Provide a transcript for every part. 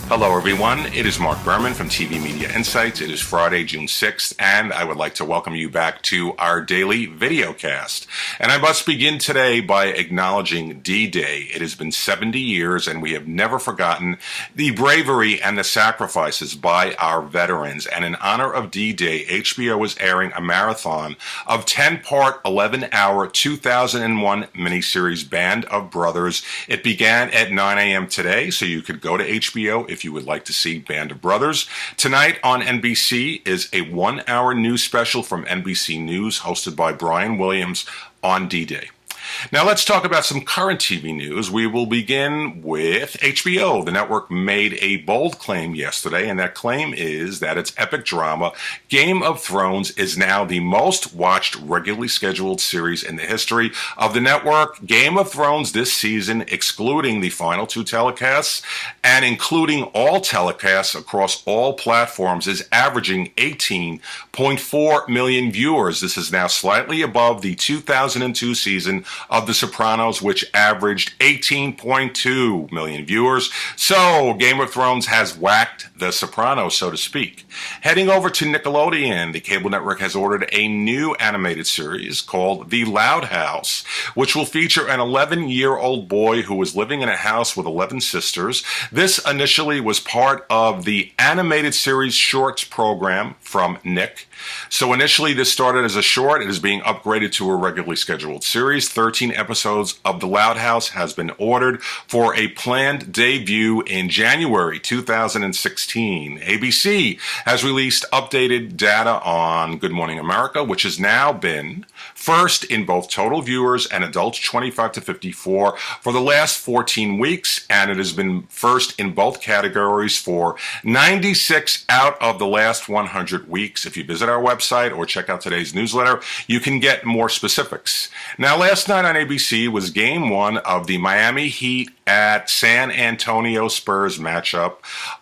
Hello, everyone. It is Marc Berman from TV Media Insights. It is Friday, June 6th, and I would like to welcome you back to our daily videocast. And I must begin today by acknowledging D-Day. It has been 70 years, and we have never forgotten the bravery and the sacrifices by our veterans. And in honor of D-Day, HBO is airing a marathon of 10-part, 11-hour 2001 miniseries Band of Brothers. It began at 9 a.m. today, so you could go to HBO if you would like to see Band of Brothers. Tonight on NBC is a 1-hour news special from NBC News hosted by Brian Williams on D-Day. Now let's talk about some current TV news. We will begin with HBO. The network made a bold claim yesterday, and that claim is that its epic drama, Game of Thrones, is now the most watched regularly scheduled series in the history of the network. Game of Thrones this season, excluding the final two telecasts and including all telecasts across all platforms, is averaging 18.4 million viewers. This is now slightly above the 2002 season of The Sopranos, which averaged 18.2 million viewers. So Game of Thrones has whacked The Sopranos, so to speak. Heading over to Nickelodeon, the cable network has ordered a new animated series called The Loud House, which will feature an 11-year-old boy who is living in a house with 11 sisters. This initially was part of the animated series shorts program from Nick. So initially this started as a short. It is being upgraded to a regularly scheduled series. 13 episodes of The Loud House has been ordered for a planned debut in January 2016. ABC has released updated data on Good Morning America, which has now been first in both total viewers and adults 25 to 54 for the last 14 weeks, and it has been first in both categories for 96 out of the last 100 weeks. If you visit our website or check out today's newsletter, you can get more specifics. Now, last night on ABC was Game 1 of the Miami Heat at San Antonio Spurs matchup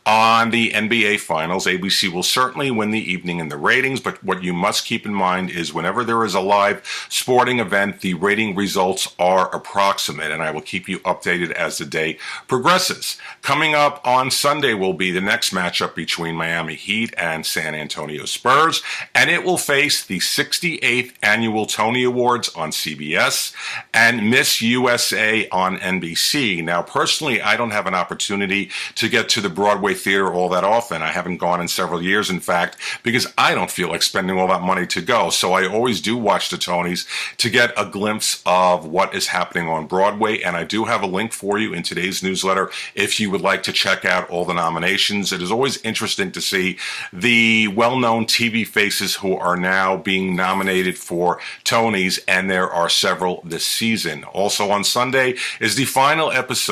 on the NBA Finals. ABC will certainly win the evening in the ratings, but what you must keep in mind is whenever there is a live sporting event, the rating results are approximate, and I will keep you updated as the day progresses. Coming up on Sunday will be the next matchup between Miami Heat and San Antonio Spurs, and it will face the 68th Annual Tony Awards on CBS and Miss USA on NBC. Now, personally, I don't have an opportunity to get to the Broadway theater all that often. I haven't gone in several years, in fact, because I don't feel like spending all that money to go. So I always do watch the Tonys to get a glimpse of what is happening on Broadway. And I do have a link for you in today's newsletter if you would like to check out all the nominations. It is always interesting to see the well-known TV faces who are now being nominated for Tonys, and there are several this season. Also on Sunday is the final episode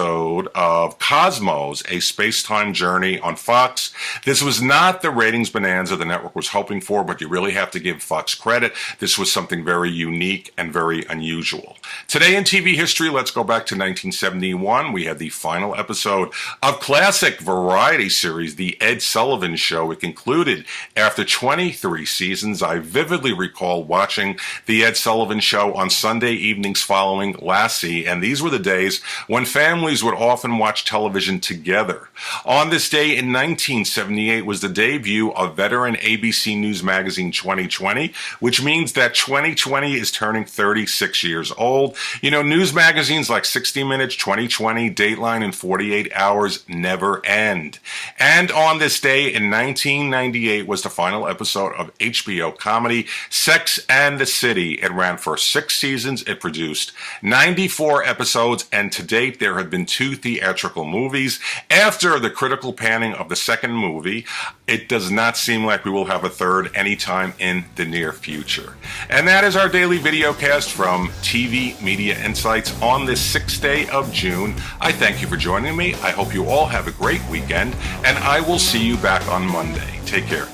of Cosmos, a space-time journey on Fox. This was not the ratings bonanza the network was hoping for, but you really have to give Fox credit. This was something very unique and very unusual. Today in TV history, let's go back to 1971. We had the final episode of classic variety series, The Ed Sullivan Show. It concluded after 23 seasons. I vividly recall watching The Ed Sullivan Show on Sunday evenings following Lassie, and these were the days when families would often watch television together. On this day in 1978 was the debut of veteran ABC News magazine 2020, which means that 2020 is turning 36 years old. You know, news magazines like 60 Minutes, 2020, Dateline, and 48 Hours never end. And on this day in 1998 was the final episode of HBO comedy Sex and the City. It ran for 6 seasons. It produced 94 episodes, and to date there have been 2 theatrical movies. After the critical panning of the second movie, it does not seem like we will have a third anytime in the near future. And that is our daily videocast from TV Media Insights on this 6th day of June. I thank you for joining me. I hope you all have a great weekend, and I will see you back on Monday. Take care.